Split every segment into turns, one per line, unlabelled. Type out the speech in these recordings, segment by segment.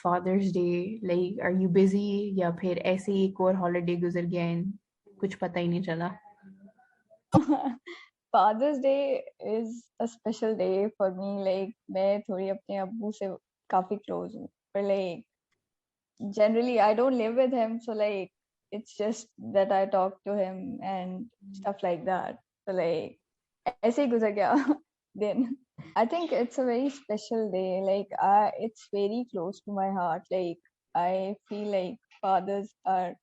Fathers day, like are you busy या फिर ऐसे ही एक और हॉलीडे गुजर गया and कुछ पता ही नहीं चला?
Father's Day is a special day for me. Like मैं थोड़ी अपने अब्बू से काफी close हूँ. But like generally I don't live with him, so like it's just that I talk to him and stuff like that. So like ऐसे ही गुजर गया दिन. I think it's a very special day. Like it's very close to my heart. Like I feel like fathers are.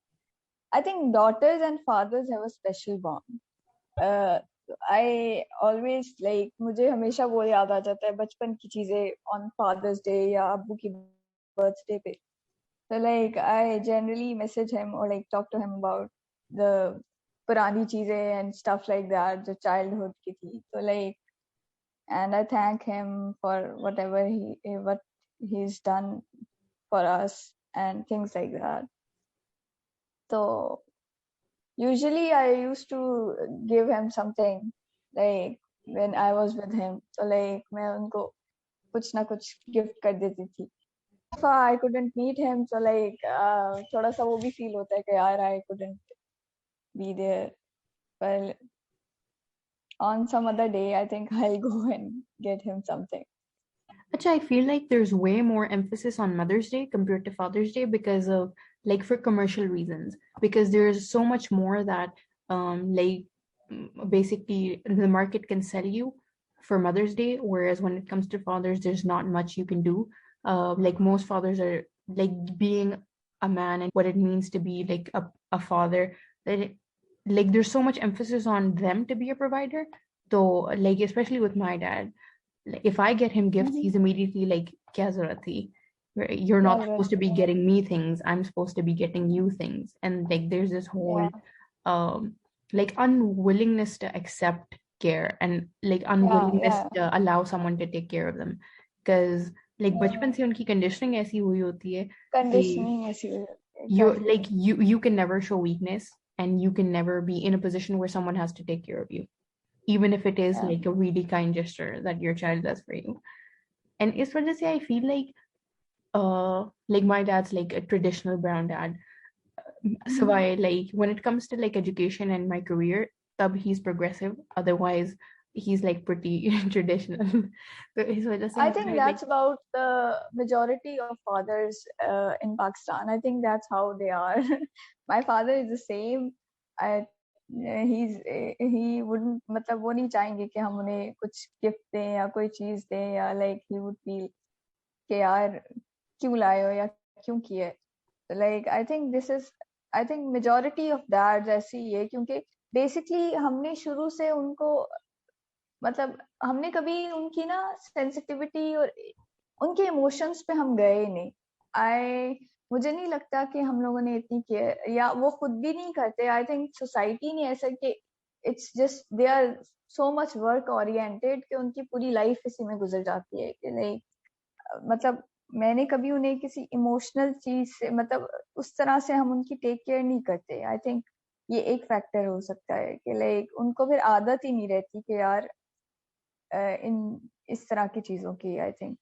I think daughters and fathers have a special bond. I always like मुझे हमेशा वो याद आ जाता है बचपन की चीजें on fathers day या अब्बू की बर्थडे पे. तो like I generally message him और like talk to him about the पुरानी चीजें एंड स्टफ लाइक दैट जो चाइल्डहुड की थी. तो like and I thank him for what he's done for us and things like that. So usually I used to give him something like when I was with him. So like मैं उनको कुछ ना कुछ gift कर देती थी. So I couldn't meet him, so like थोड़ा सा वो भी feel होता है कि यार I couldn't be there. But on some other day, I think I'll go and get him something.
Actually, I feel like there's way more emphasis on Mother's Day compared to Father's Day because of like for commercial reasons. Because there's so much more that like basically the market can sell you for Mother's Day, whereas when it comes to fathers, there's not much you can do. Like most fathers are like being a man and what it means to be like a father. That like there's so much emphasis on them to be a provider. So like especially with my dad, like if I get him gifts, he's immediately like, "Kya zarurat thi? You're
क्या
not
जरूरत
supposed to be
है?
getting me things. I'm supposed to be getting you things." And like there's this whole
Yeah,
like unwillingness to accept care and like
yeah,
unwillingness
yeah.
to allow someone to take care of them. Because like
Yeah.
बचपन से उनकी conditioning ऐसी हुई होती है कि
Conditioning is
you
exactly.
like you can never show weakness and you can never be in a position where someone has to take care of you, even if it is
Yeah.
like a really kind gesture that your child does for you. And इस वजह से I feel like my dad's like a traditional brown dad. So I like when it comes to like education and my career, tab he's progressive. Otherwise, he's like pretty traditional. तो इस वजह से
I think
मुझे like
that's about the majority of fathers in Pakistan. I think that's how they are. My father is the same. I he wouldn't मतलब वो नहीं चाहेंगे कि हम उन्हें कुछ गिफ्ट दें या कोई चीज दें या like he would feel कि यार क्यों लाए हो या क्यों किए. Like I think majority of dads ऐसी ही है क्योंकि basically हमने शुरू से उनको मतलब हमने कभी उनकी ना सेंसिटिविटी और उनके इमोशंस पे हम गए ही नहीं. आई मुझे नहीं लगता कि हम लोगों ने इतनी केयर या वो खुद भी नहीं करते. आई थिंक सोसाइटी ने ऐसा कि it's just they are so much work oriented कि उनकी पूरी लाइफ इसी में गुजर जाती है कि नहीं मतलब मैंने कभी उन्हें किसी इमोशनल चीज से मतलब उस तरह से हम उनकी टेक केयर नहीं करते. आई थिंक ये एक फैक्टर हो सकता है कि लाइक उनको फिर आदत ही नहीं रहती कि यार इन इस तरह की चीजों की. आई थिंक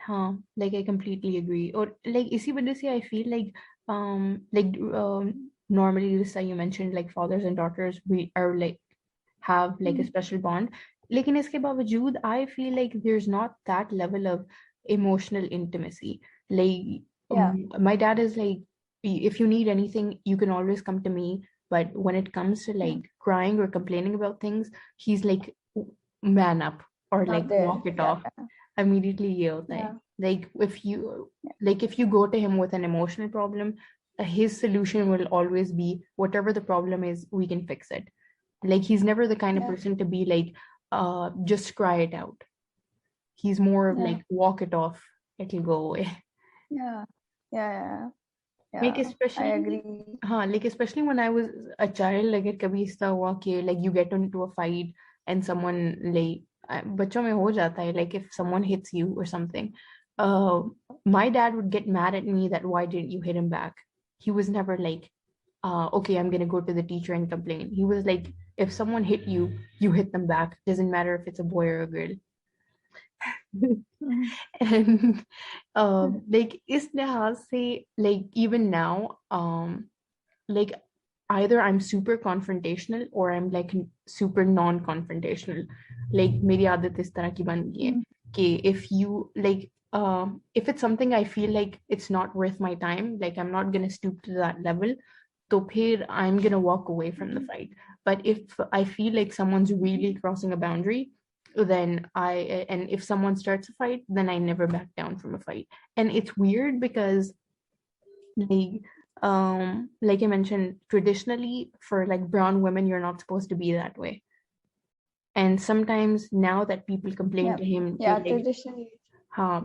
हाँ, like I completely agree. और like इसी वजह से I feel like normally Lisa you mentioned like fathers and daughters we are like have like a special bond. लेकिन इसके बावजूद I feel like there's not that level of emotional intimacy. Like
या
my dad is like if you need anything you can always come to me, but when it comes to like crying or complaining about things, he's like man up or
not
like
there.
walk it
या
off. Immediately ये होता है.
या
Like if you go to him with an emotional problem, his solution will always be whatever the problem is, we can fix it. Like he's never the kind of
या
person to be like just cry it out. He's more of
या
like walk it off, it'll go away.
या या या
Like
I
especially
agree.
like especially when I was a child, like it कभी इस तरह हुआ कि like you get into a fight and someone like बच्चों में हो जाता है like if someone hits you or something, uh my dad would get mad at me that why didn't you hit him back. He was never like okay, I'm gonna go to the teacher and complain. He was like, if someone hit you, you hit them back. Doesn't matter if it's a boy or a girl. And like इस लिहाज से like even now like either I'm super confrontational or I'm like super non-confrontational. Like मेरी आदत इस तरह की बन गई है कि if you like if it's something I feel like it's not worth my time, like I'm not gonna stoop to that level, तो फिर I'm gonna walk away from the fight. But if I feel like someone's really crossing a boundary, then and if someone starts a fight, then I never back down from a fight. And it's weird because like like I mentioned, traditionally for like brown women, you're not supposed to be that way. And sometimes now that people complain
Yeah,
to him,
yeah,
like,
traditionally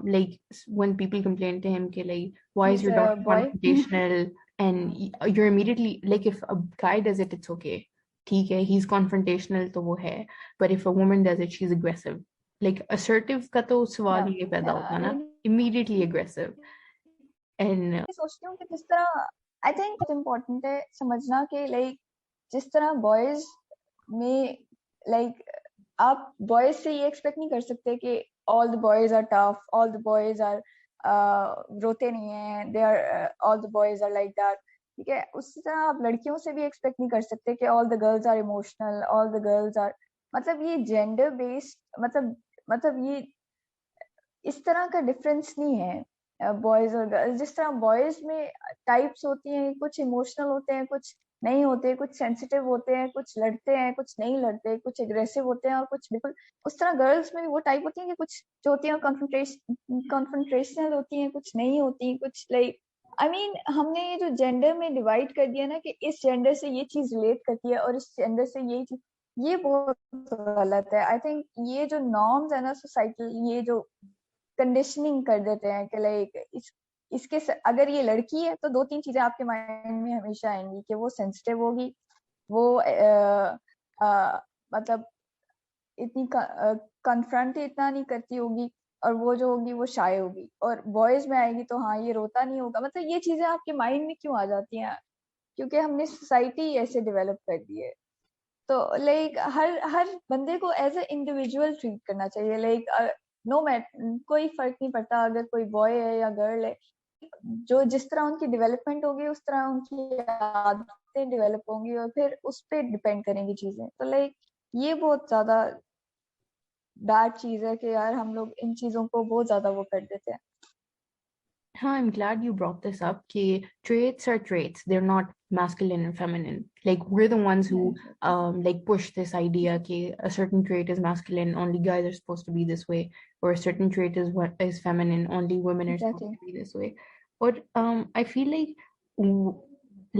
like when people complain to him, like, why is
he's
your
a
daughter
boy.
confrontational? And you're immediately like, if a guy does it, it's okay. ठीक है, he's confrontational, तो वो है. But if a woman does it, she's aggressive. Like assertive का तो सवाल
Yeah,
ही नहीं पैदा होता ना.
yeah.
Immediately aggressive. And
मैं सोचती हूँ कि जिस तरह आई थिंक बहुत इम्पोर्टेंट है समझना कि लाइक जिस तरह बॉयज में लाइक आप बॉयज से ये एक्सपेक्ट नहीं कर सकते कि all the boys are tough, all the boys are रोते नहीं हैं, they are all the boys are like that, ठीक है। उसी तरह आप लड़कियों से भी एक्सपेक्ट नहीं कर सकते कि all the girls are emotional, all the girls are, मतलब ये जेंडर बेस्ड मतलब ये इस तरह का डिफरेंस नहीं है बॉयज और गर्ल्स। जिस तरह बॉयज में टाइप्स होती हैं, कुछ इमोशनल होते हैं, कुछ नहीं होते, कुछ सेंसिटिव होते हैं, कुछ लड़ते हैं, कुछ नहीं लड़ते, कुछ एग्रेसिव होते हैं और कुछ बिल्कुल उस तरह गर्ल्स में भी वो टाइप होती है कि कुछ जो होती है कॉन्फ्रंटेशनल होती हैं, कुछ नहीं होती, कुछ लाइक आई मीन हमने ये जो जेंडर में डिवाइड कर दिया ना कि इस जेंडर से ये चीज रिलेट करती है और इस जेंडर से ये चीज, ये बहुत गलत है। आई थिंक ये जो नॉर्म्स है ना सोसाइटल, ये जो कंडीशनिंग कर देते हैं कि लाइक अगर ये लड़की है तो 2-3 चीजें आपके माइंड में हमेशा आएंगी कि वो सेंसिटिव होगी, वो मतलब इतनी कन्फ्रंट इतना नहीं करती होगी, और वो जो होगी वो शाय होगी। और बॉयज में आएगी तो हाँ ये रोता नहीं होगा। मतलब ये चीजें आपके माइंड में क्यों आ जाती हैं? क्योंकि हमने सोसाइटी ऐसे डेवलप कर दी है। तो लाइक हर हर बंदे को एज ए इंडिविजुअल ट्रीट करना चाहिए। लाइक नो मैट कोई फर्क नहीं पड़ता अगर कोई बॉय है या गर्ल है, जो जिस तरह उनकी डेवलपमेंट होगी उस तरह उनकी आदतें डेवलप होंगी और फिर उस पर डिपेंड करेंगी चीजें। तो लाइक ये बहुत ज्यादा बैड चीज है कि यार हम लोग इन चीजों को बहुत ज्यादा वो कर देते हैं।
I'm glad you brought this up. Ki traits are traits. They're not masculine and feminine. Like we're the ones who like push this idea ki a certain trait is masculine, only guys are supposed to be this way, or a certain trait is what is feminine, only women are supposed
Exactly.
to be this way. But I feel like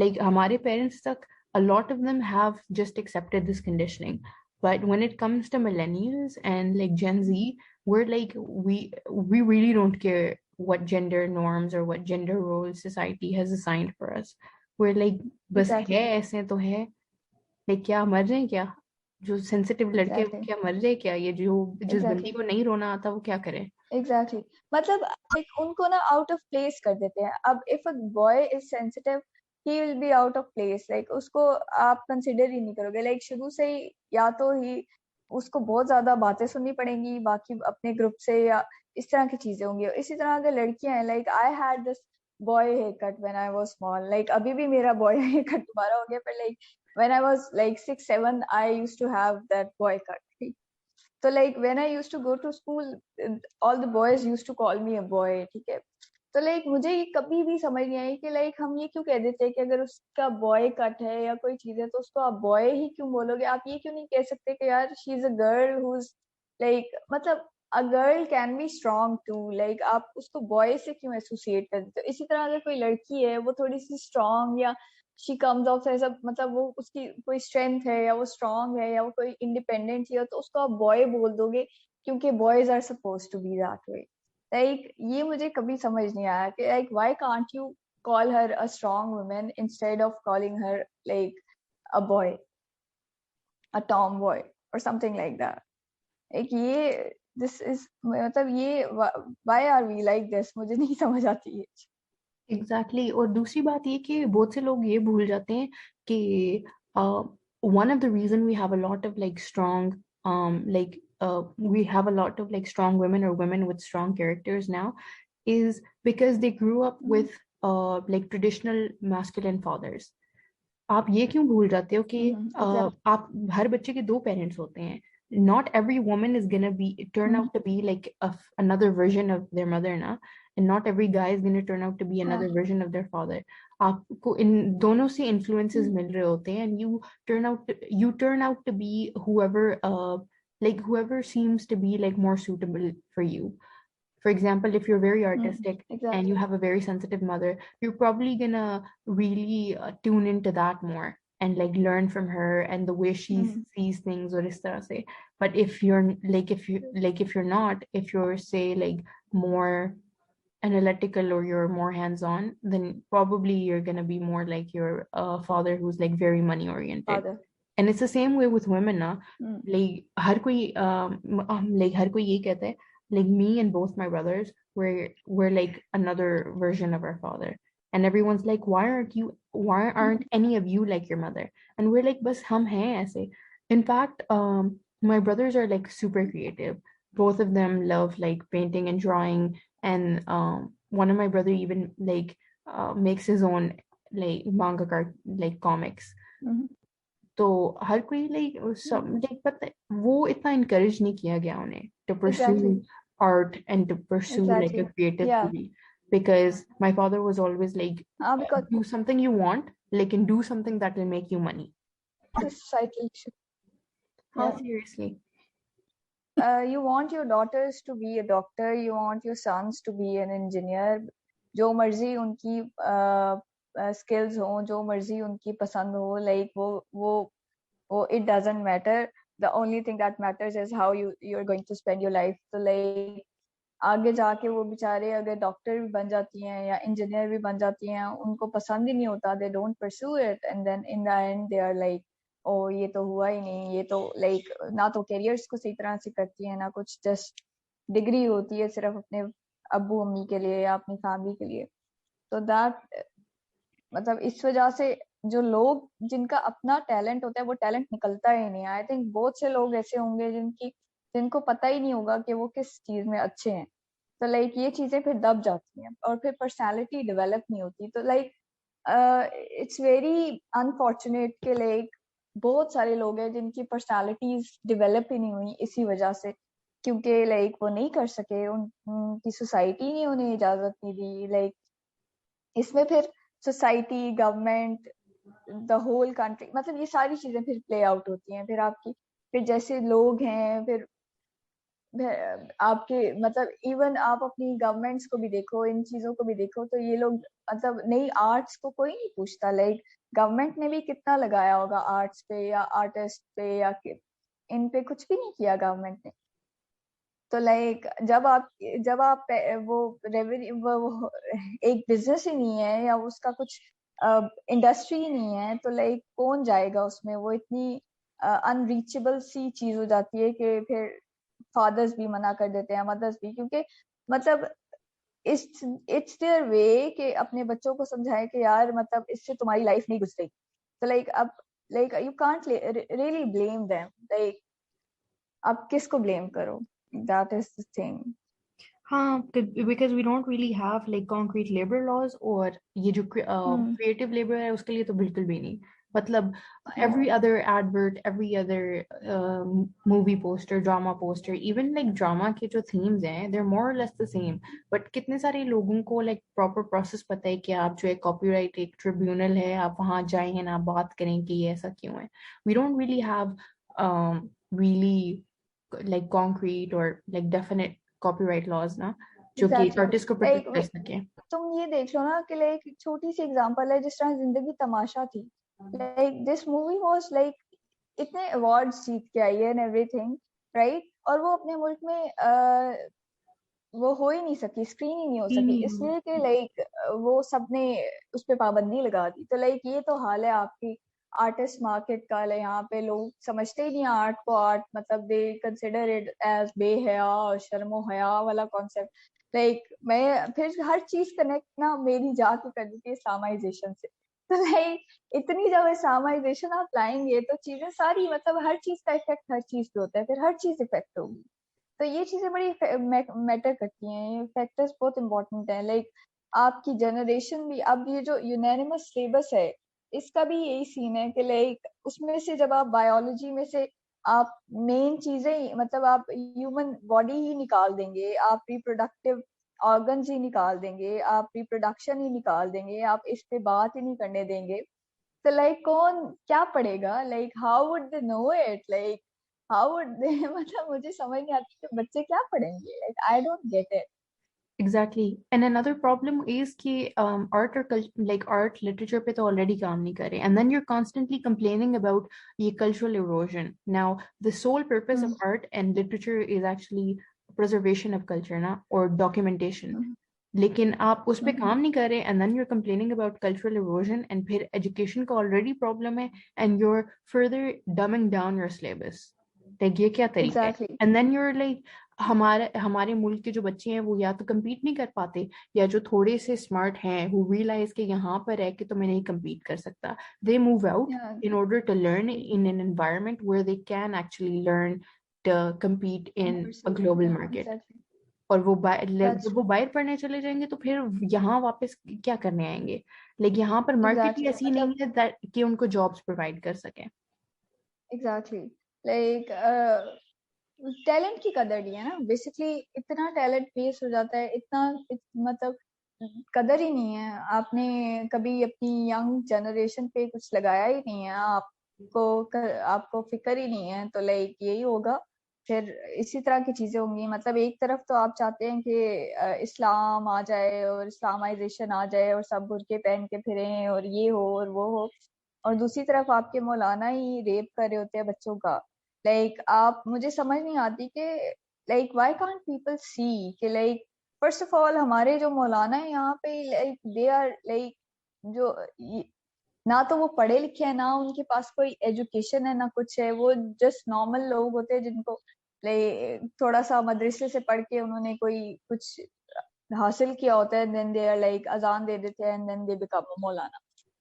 like हमारे parents tak, a lot of them have just accepted this conditioning. But when it comes to millennials and like Gen Z, we're like we really don't care what gender norms or what gender roles society has assigned for us. We're like बस है
Exactly.
ऐसे तो है, like क्या मर रहे हैं क्या? जो सेंसिटिव लड़के हैं, वो
Exactly.
क्या मर रहे हैं क्या? ये जो जिस बंदी
Exactly.
को नहीं रोना आता वो क्या करे?
एग्जैक्टली मतलब like, उनको ना आउट ऑफ प्लेस कर देते हैं। अब if a boy is sensitive he will be out of place, like उसको आप कंसिडर ही नहीं करोगे। लाइक शुरू से ही या तो ही उसको बहुत ज्यादा बातें सुननी पड़ेंगी बाकी अपने ग्रुप से, या इस तरह की चीजें होंगी। इसी तरह अगर लड़कियां हैं, like I had this boy hair cut when I was small, like अभी भी मेरा बॉय हेयर कट दोबारा हो गया, पर like when I was like 6-7 I used to have that boy cut. तो like when I used to go to school all the boys used to call me a boy, ठीक है। तो like मुझे ये कभी भी समझ नहीं आई कि लाइक हम ये क्यों कह देते हैं कि अगर उसका बॉय कट है या कोई चीज है तो उसको आप बॉय ही क्यों बोलोगे? आप ये क्यों नहीं कह सकते कि यार she is a girl who is like, मतलब a girl can be strong too, like आप उसको बॉय से क्यों एसोसिएट कर देते हो? इसी तरह अगर कोई लड़की है वो थोड़ी सी स्ट्रॉन्ग या शी कम्स ऑफ ऐसा, मतलब वो उसकी कोई स्ट्रेंथ है या वो स्ट्रॉन्ग है या वो कोई इंडिपेंडेंट है, तो उसको आप बॉय बोल दोगे क्योंकि boys are suppose to be that way. Like ये मुझे कभी समझ नहीं आया कि like why can't you call her a strong woman instead of calling her like a boy, a tomboy or something like that. like ये this is मतलब ये why are we like this, मुझे नहीं समझ आती है।
एग्जैक्टली और दूसरी बात ये कि बहुत से लोग ये भूल जाते हैं कि one of the reason we have a lot of like strong like we have a lot of like strong women or women with strong characters now is because they grew up with like traditional masculine fathers. आप ये क्यों भूल जाते हो कि
Exactly.
आप हर बच्चे के दो पेरेंट्स होते हैं. Not every woman is gonna be turn out to be like another version of their mother ना, and not every guy is gonna turn out to be another version of their father. आपको इन दोनों से influences मिल रहे होते हैं, and you turn out to be whoever like whoever seems to be like more suitable for you. For example, if you're very artistic and
Exactly.
you have a very sensitive mother, you're probably gonna really tune into that more and like learn from her and the way she sees things or is tarah se. But if you're not, if you're say like more analytical or you're more hands-on, then probably you're gonna be more like your father who's like very money oriented.
Father.
And it's the same way with women ना. Like हर कोई like हर कोई ये कहता है like me and both my brothers we're like another version of our father, and everyone's like why aren't any of you like your mother, and we're like बस हम हैं ऐसे. In fact, my brothers are like super creative. Both of them love like painting and drawing, and one of my brother even like makes his own like manga card like comics. तो हर कोई like सब like पता है, वो इतना encourage नहीं किया गया उन्हें to pursue
Exactly.
art and to pursue like a
Exactly.
creative
Yeah.
field, because my father was always like
Because
do something you want, like and do something that will make you money.
it's a societal issue.
How
Yeah.
seriously?
You want your daughters to be a doctor, you want your sons to be an engineer. जो मर्जी उनकी skills हो, जो मर्जी उनकी पसंद हो, like वो it doesn't matter. The only thing that matters is how you're going to spend your life. So like आगे जाके वो बेचारे अगर डॉक्टर भी बन जाती हैं या इंजीनियर भी बन जाती हैं, उनको पसंद ही नहीं होता, they don't pursue it, and then in the end they are like, ओ ये तो हुआ ही नहीं, ये तो लाइक ना तो करियर्स को सही तरह से करती है ना कुछ, जस्ट डिग्री होती है सिर्फ अपने अब्बू अम्मी के लिए या अपनी फैमिली के लिए. तो दैट मतलब इस वजह से जो लोग जिनका अपना टैलेंट होता है वो टैलेंट निकलता ही नहीं. आई थिंक बहुत से लोग ऐसे होंगे जिनको पता ही नहीं होगा कि वो किस चीज में अच्छे हैं. तो लाइक ये चीजें फिर दब जाती हैं और फिर पर्सनालिटी डेवलप नहीं होती. तो लाइक इट्स वेरी अनफॉर्चुनेट कि लाइक बहुत सारे लोग हैं जिनकी पर्सनालिटीज डेवलप ही नहीं हुई इसी वजह से, क्योंकि लाइक वो नहीं कर सके, उनकी सोसाइटी ने उन्हें इजाजत नहीं दी. लाइक इसमें फिर society, government, the whole country, मतलब ये सारी चीजें फिर प्ले आउट होती हैं. फिर आपकी फिर जैसे लोग हैं, फिर आपके मतलब इवन आप अपनी गवर्नमेंट्स को भी देखो, इन चीजों को भी देखो, तो ये लोग मतलब नई आर्ट्स को कोई नहीं पूछता. लाइक गवर्नमेंट ने भी कितना लगाया होगा आर्ट्स पे या आर्टिस्ट पे या इन पे कुछ भी नहीं किया गवर्नमेंट ने. तो लाइक जब आप वो रेवेन्यू वो एक बिजनेस ही नहीं है या उसका कुछ इंडस्ट्री ही नहीं है, तो लाइक कौन जाएगा उसमें. वो इतनी अनरीचेबल सी चीज हो जाती है कि फिर फादर्स भी मना कर देते हैं, मदर्स भी, क्योंकि मतलब इट्स देयर वे कि अपने बच्चों को समझाएं कि यार मतलब इससे तुम्हारी लाइफ नहीं गुजरेगी. तो लाइक अब like you can't really blame them. Like आप किसको ब्लेम करो, दैट इज द थिंग.
हाँ, because we don't really have like concrete labor laws, और ये जो creative labor है उसके लिए तो बिल्कुल भी नहीं. मतलब every other advert, every other movie poster, drama poster, even like drama के जो themes हैं, they're more or less the same. But कितने सारे लोगों को like proper process पता है कि आप जो एक copyright एक tribunal है, आप वहाँ जाएं ना बात करें कि ये ऐसा क्यों है. We don't really have really like concrete or like definite copyright laws ना, जो कि आर्टिस्ट को प्रोटेक्ट कर सके.
तुम ये देख लो ना कि लाइक छोटी सी एग्जांपल है, जिस तरह जिंदगी तमाशा थी. Like this movie was like इतने अवार्ड्स जीत के आई है एंड एवरीथिंग, राइट, और वो अपने मुल्क में वो हो ही नहीं सकी, स्क्रीन ही नहीं हो सकी, इसलिए कि लाइक वो सबने उस पर पाबंदी लगा दी. तो लाइक ये तो हाल है आपकी आर्टिस्ट मार्केट का. यहाँ पे लोग समझते ही नहीं आर्ट को आर्ट, मतलब दे कंसिडर इट एज बेहया और शर्मो हया वाला कॉन्सेप्ट. लाइक मैं फिर हर चीज कनेक्ट ना मेरी जाके कर दी थी इस्लामाइजेशन से. तो लाइक इतनी जब इस्लामाइजेशन आप लाएंगे तो चीजें सारी, मतलब हर चीज का इफेक्ट हर चीज पे होता है, फिर हर चीज इफेक्ट होगी। तो ये चीजें बड़ी मैटर करती हैं, ये फैक्टर्स बहुत इंपॉर्टेंट है। लाइक आपकी जनरेशन भी, अब ये जो यूनानिमस सिलेबस है इसका भी यही सीन है कि लाइक उसमें से जब आप बायोलॉजी में से आप मेन चीजें, मतलब आप ह्यूमन बॉडी ही निकाल देंगे, आप रिप्रोडक्टिव ऑर्गन्स ही निकाल देंगे, आप रिप्रोडक्शन ही निकाल देंगे, आप इस पे बात ही नहीं करने देंगे, तो लाइक कौन क्या पढ़ेगा? Like how would they know it? Like how would they मतलब मुझे समझ नहीं आती कि बच्चे क्या पढ़ेंगे। Like I don't get it.
Exactly. And another problem is कि art or like art literature पे तो already काम नहीं कर रहे, and then you're constantly complaining about ये cultural erosion. Now, the sole purpose of art and literature is actually preservation of culture ना, or documentation. लेकिन आप उस पे काम नहीं कर रहे, and then you're complaining about cultural erosion, and फिर education का already problem है, and you're further dumbing down your syllabus. Like ये क्या तरीका है?
Exactly.
And then you're like हमारे मुल्क के जो बच्चे हैं वो या तो compete नहीं कर पाते, या जो थोड़े से स्मार्ट हैं who realize कि यहाँ पर है कि तो मैं नहीं compete कर सकता, they move out in order to learn in an environment where they can actually learn to compete in a global market.
Exactly.
और वो
दैट्स
जब वो बाहर पढ़ने चले जाएंगे तो फिर यहाँ वापस क्या करने आएंगे? लेकिन यहाँ पर मार्केट ही
एग्जैक्टली
ऐसी
मतलब
नहीं है कि उनको जॉब्स प्रोवाइड कर सके।
एग्जैक्टली। लाइक टैलेंट की कदर नहीं है ना बेसिकली। इतना टैलेंट वेस्ट हो जाता है, मतलब कदर ही नहीं है। आपने कभी अपनी यंग जनरेशन पे कुछ लगाया ही नहीं है, आपको फिक्र ही नहीं है, तो लाइक यही होगा फिर। इसी तरह की चीजें होंगी। मतलब एक तरफ तो आप चाहते हैं कि इस्लाम आ जाए और इस्लामाइजेशन आ जाए और सब बुर्के पहन के फिरें और ये हो और वो हो, और दूसरी तरफ आपके मौलाना ही रेप कर रहे होते हैं बच्चों का। लाइक आप, मुझे समझ नहीं आती कि like why can't people see कि लाइक फर्स्ट ऑफ ऑल हमारे जो मौलाना है यहाँ पे, लाइक दे आर लाइक जो ना तो वो पढ़े लिखे हैं, ना उनके पास कोई एजुकेशन है, ना कुछ है। वो जस्ट नॉर्मल लोग होते हैं जिनको लाइक थोड़ा सा मदरसे से पढ़ के उन्होंने कोई कुछ हासिल किया होता है, देन दे आर लाइक अजान दे देते हैं एंड देन दे बिकम मौलाना।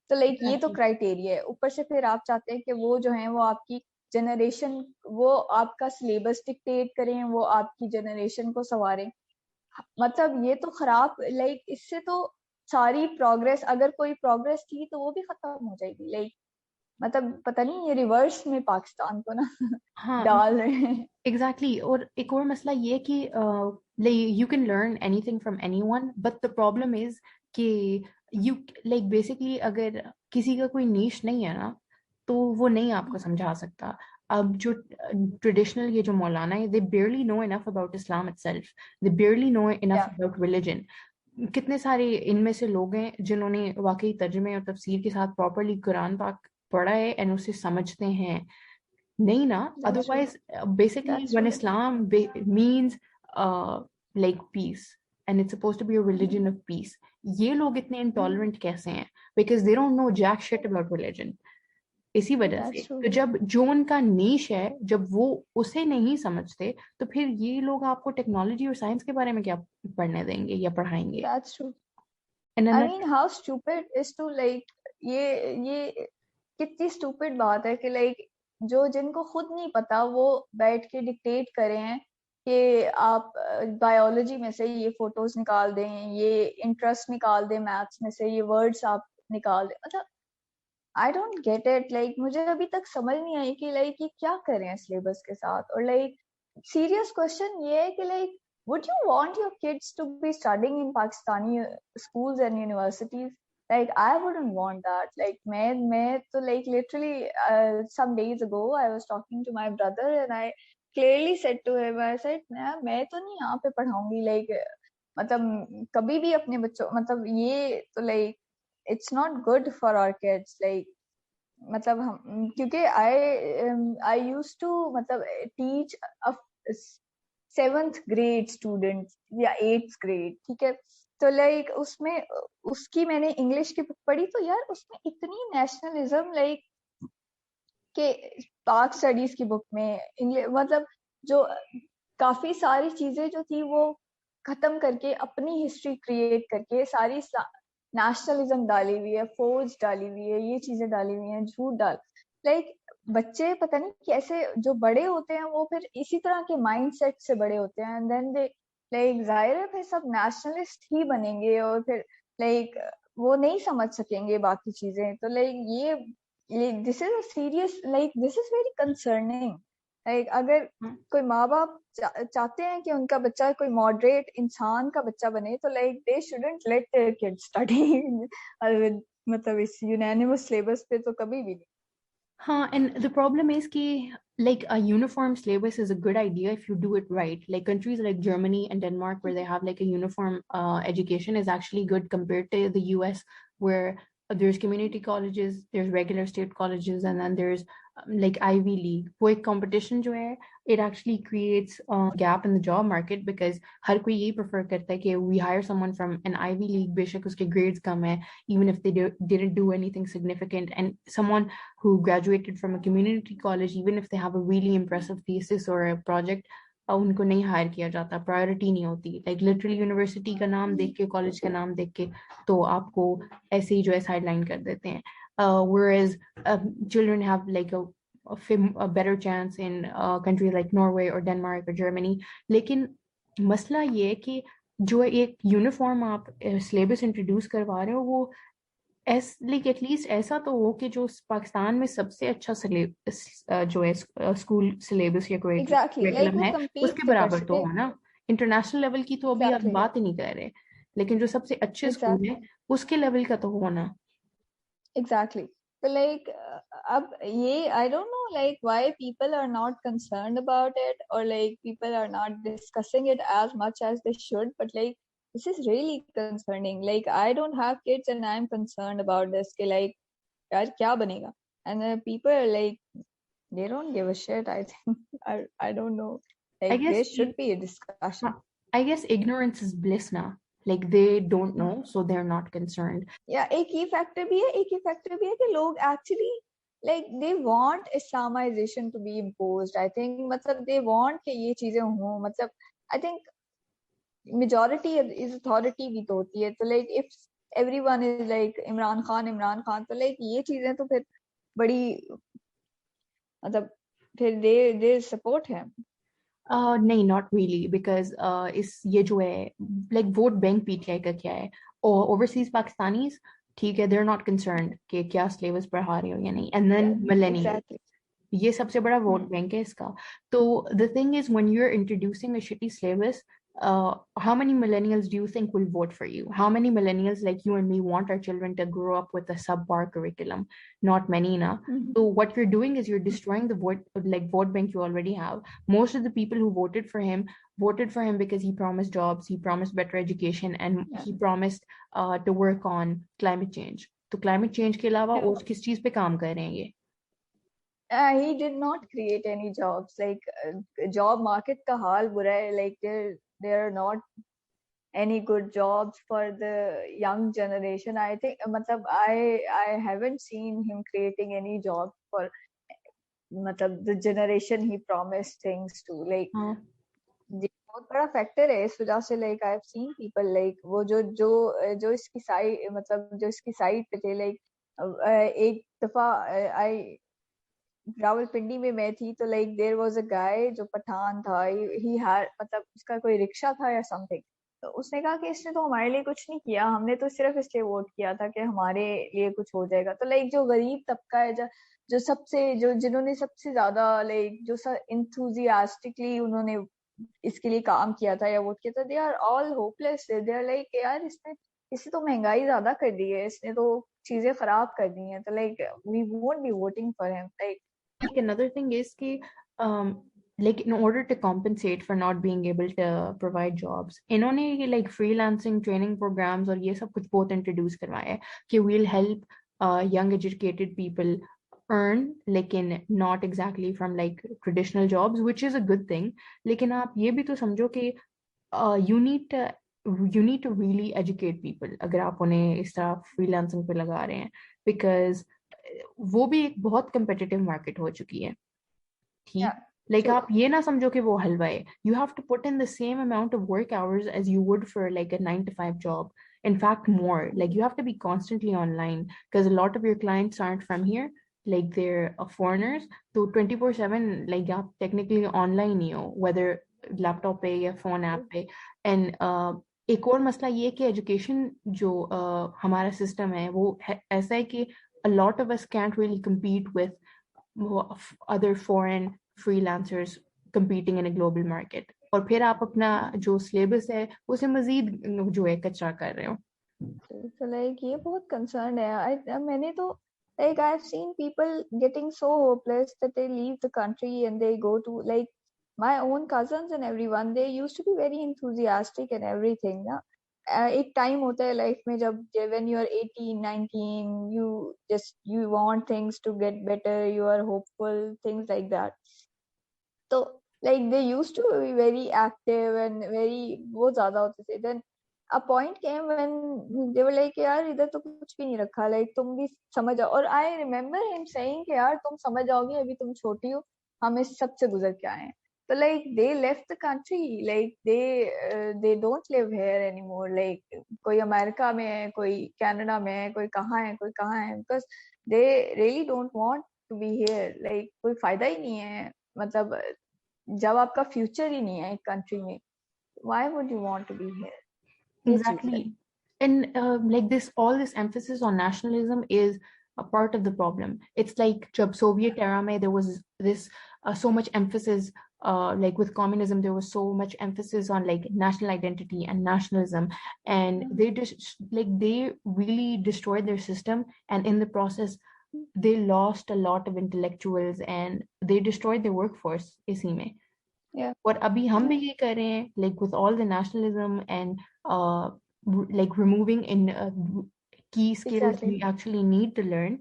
तो लाइक ये तो
Exactly.
क्राइटेरिया है। ऊपर से फिर आप चाहते हैं कि वो जो है वो आपकी जनरेशन, वो आपका सिलेबस डिक्टेट करें, वो आपकी जनरेशन को संवारें। मतलब ये तो खराब, लाइक इससे तो सारी प्रोग्रेस, अगर कोई प्रोग्रेस थी तो वो भी खत्म हो जाएगी। लाइक मतलब पता नहीं, ये रिवर्स में पाकिस्तान को ना
हाँ,
डाल रहे हैं।
एग्जैक्टली। और एक और मसला ये है कि you can learn anything from anyone, but the problem is कि यू लाइक बेसिकली अगर किसी का कोई नीश नहीं है ना, तो वो नहीं आपको समझा सकता। अब जो ट्रेडिशनल ये जो मौलाना है, they barely know enough about Islam itself, they barely know enough
या
अबाउट रिलीजन। कितने सारे इनमें से लोग हैं जिन्होंने वाकई तर्जुमे और तफसीर के साथ प्रॉपरली कुरान पाक पढ़ा है एंड उसे समझते हैं। नहीं ना,
that's true.
otherwise basically
that's
when
true.
Islam means like peace, and it's supposed to be a religion of peace, ये लोग इतने intolerant कैसे हैं? Because they don't know jack shit about religion. इसी वजह से
दैट्स ट्रू।
तो जब जो उनका नीश है, जब वो उसे नहीं समझते, तो फिर ये लोग आपको टेक्नोलॉजी और साइंस के बारे में क्या पढ़ने देंगे या पढ़ाएंगे?
That's true.
And
I
another,
mean how stupid is to like, ये कितनी स्टूपिड बात है कि लाइक जो जिनको खुद नहीं पता वो बैठ के डिक्टेट करे हैं कि आप बायोलॉजी में से ये फोटोज निकाल दें, ये इंटरेस्ट निकाल दें, मैथ्स में से ये वर्ड्स आप निकाल दें। मतलब I don't get it. Like मुझे अभी तक समझ नहीं आई कि लाइक ये क्या कर रहे हैं सिलेबस के साथ। और लाइक सीरियस क्वेश्चन ये है कि like would you want your kids to be studying in Pakistani schools and universities? Like I wouldn't want that. Like मैं तो like literally some days ago I was talking to my brother and I clearly said to him, I said मैं तो नहीं यहाँ पे पढ़ाऊंगी। like मतलब कभी भी अपने बच्चों, मतलब ये तो like it's not good for our kids। like मतलब हम, क्योंकि आई यूज टू मतलब टीच अ 7th ग्रेड स्टूडेंट या 8th ग्रेड, ठीक है। तो लाइक उसमें उसकी मैंने इंग्लिश की बुक पढ़ी, तो यार उसमें इतनी नेशनलिज्म, लाइक के पाक स्टडीज की बुक में इंग्लिश, मतलब जो काफी सारी चीजें जो थी वो खत्म करके अपनी हिस्ट्री क्रिएट करके सारी नेशनलिज्म डाली हुई है, फौज डाली हुई है, ये चीजें डाली हुई हैं, झूठ डाल लाइक बच्चे पता नहीं कैसे जो बड़े होते हैं वो फिर इसी तरह के माइंडसेट से बड़े होते हैं एंड देन दे लाइक जाहिर है फिर सब नेशनलिस्ट ही बनेंगे और फिर लाइक वो नहीं समझ सकेंगे बाकी चीजें तो लाइक ये this is a serious like this is very concerning like अगर कोई माँ बाप चाहते हैं कि उनका बच्चा कोई मॉडरेट इंसान का बच्चा बने तो like they shouldn't let their kid study मतलब इस यूनानिमस सिलेबस पे तो कभी भी नहीं.
Huh, and the problem is कि like a uniform syllabus is a good idea if you do it right. Like countries like Germany and Denmark where they have like a uniform education is actually good compared to the US where there's community colleges, there's regular state colleges, and then there's like Ivy League. वो एक competition जो है, it actually creates a gap in the job market because हर कोई यही prefer करता है कि we hire someone from an Ivy League बेशक उसके grades कम है even if they didn't do anything significant, and someone who graduated from a community college, even if they have a really impressive thesis or a project, उनको नहीं higher किया जाता, priority नहीं होती. Like literally university का नाम देख के, कॉलेज का नाम देख के तो आपको ऐसे ही जो है साइडलाइन कर देते हैं. Whereas children have like a better chance in countries like Norway or Denmark or Germany. लेकिन मसला ये है कि जो एक यूनिफॉर्म आप सिलेबस इंट्रोड्यूस करवा रहे हो वो लाइक एटलीस्ट ऐसा तो हो कि जो पाकिस्तान में सबसे अच्छा जो है स्कूल सिलेबस या
एग्जैक्टली लाइक
करिकुलम
वो
है
compete
उसके
तो कर
बराबर तो
सके.
हो ना. इंटरनेशनल लेवल की तो अभी आप
एग्जैक्टली
बात ही नहीं कर रहे, लेकिन जो सबसे अच्छे स्कूल है
एग्जैक्टली
उसके लेवल का तो होना.
एग्जैक्टली तो लाइक अब ये I don't know like why people are not concerned about it और like people are not discussing it as much as they should but like this is really concerning like I don't have kids and I'm concerned about this कि like यार क्या बनेगा and people are like they don't give a shit I think I don't know
I
like
guess
there should be a discussion.
I guess ignorance is bliss now. Like they don't know, so they're not concerned.
या एक ही factor भी है कि लोग actually like they want Islamization to be imposed I think मतलब they want कि ये चीजें हों मतलब I think majority is authority भी तो होती है तो like if everyone is like Imran Khan तो लाइक ये चीजें तो फिर बड़ी मतलब फिर दे सपोर्ट है.
नहीं, नॉट रियली बिकॉज इस ये जो है लाइक वोट बैंक पीटीआई का क्या है, और ओवरसीज पाकिस्तानीज ठीक है, दे आर नॉट कंसर्न्ड कि क्या सिलेबस पढ़ा रहे हो या नहीं, एंड देन मिलेनियल्स
एग्जैक्टली
ये सबसे बड़ा वोट बैंक है इसका. तो the thing is when you are introducing a shitty syllabus, how many millennials do you think will vote for you? How many millennials like you and me want our children to grow up with a subpar curriculum? Not many, na. So what you're doing is you're destroying the vote bank you already have. Most of the people who voted for him because he promised jobs, he promised better education, and he promised to work on climate change. तो climate change के अलावा और किस चीज पे काम कर रहे हैं ये?
he did not create any jobs like job market ka haal bura hai like there are not any good jobs for the young generation I think matlab I haven't seen him creating any job for matlab the generation he promised things to like ये बहुत बड़ा factor है इस वजह से like I have seen people like वो जो जो जो इसकी साइड मतलब जो इसकी साइड पे थे लाइक एक दफा आई रावलपिंडी में मैं थी तो लाइक देयर वाज अ गाय जो पठान था ही हैड मतलब उसका कोई रिक्शा था या समथिंग तो उसने कहा कि इसने तो हमारे लिए कुछ नहीं किया हमने तो सिर्फ इसलिए वोट किया था कि हमारे लिए कुछ हो जाएगा तो लाइक जो गरीब तबका है जो सबसे जो जिन्होंने सबसे ज्यादा लाइक जो इंथुजियास्टिकली उन्होंने इसके लिए काम किया था या वोट किया था they are all hopeless they are like यार इसने तो महंगाई ज्यादा कर दी है इसने तो चीजें खराब कर दी हैं तो like we won't be voting for him like
another thing is कि like in order to compensate for not being able to provide jobs, इन्होंने ये like freelancing training programs और ये सब कुछ बहुत introduce करवाया है कि we'll help young educated people earn, लेकिन not exactly from like traditional jobs, which is a good thing. लेकिन आप ये भी तो समझो कि you need to really educate people अगर आप उन्हें इस तरह freelancing पे लगा रहे हैं, because वो भी एक बहुत competitive market हो चुकी है. ठीक, like आप ये ना समझो कि वो हलवा है. You have to put in the same amount of work hours as you would for like a 9 to 5 job. In fact, more. Like you have to be constantly online because a lot of your clients aren't from here. Like they're foreigners. So 24/7, like आप technically online ही हो, whether laptop पे या phone app पे. And एक और मसला ये है कि एजुकेशन जो हमारा सिस्टम है वो ऐसा है कि a lot of us can't really compete with other foreign freelancers competing in a global market. और फिर आप अपना जो सिलेबस है उसे मजीद जो है कच्चा कर रहे हो.
So like ये बहुत concerned है. मैंने तो like I've seen people getting so hopeless that they leave the country and they go to like my own cousins and everyone. They used to be very enthusiastic and everything. ना एक time होता है life में जब when you are 18, 19, you want things to get better, you are hopeful, things like that. So like they used to be very active and very बहुत ज़्यादा होते थे. Then a point came when they were like यार इधर तो कुछ भी नहीं रखा, like तुम भी समझ जाओ. और I remember him saying कि यार तुम समझ जाओगे, अभी तुम छोटी हो, हम इस सब से गुजर के आए हैं. So like they left the country, like they don't live here anymore. Like कोई अमेरिका में है, कोई कनाडा में है, कोई कहाँ है, because they really don't want to be here. Like कोई फायदा ही नहीं है, मतलब जब आपका फ्यूचर ही नहीं है एक कंट्री में, why would you want to be here?
Exactly. And like this, all this emphasis on nationalism is a part of the problem. It's like jab Soviet era mein, there was this so much emphasis, like with communism, there was so much emphasis on like national identity and nationalism, and they just like they really destroyed their system, and in the process, they lost a lot of intellectuals and they destroyed their workforce. इसी में.
Yeah.
और अभी हम भी ये कर रहे हैं, like with all the nationalism and like removing in key skills
Exactly.
we actually need to learn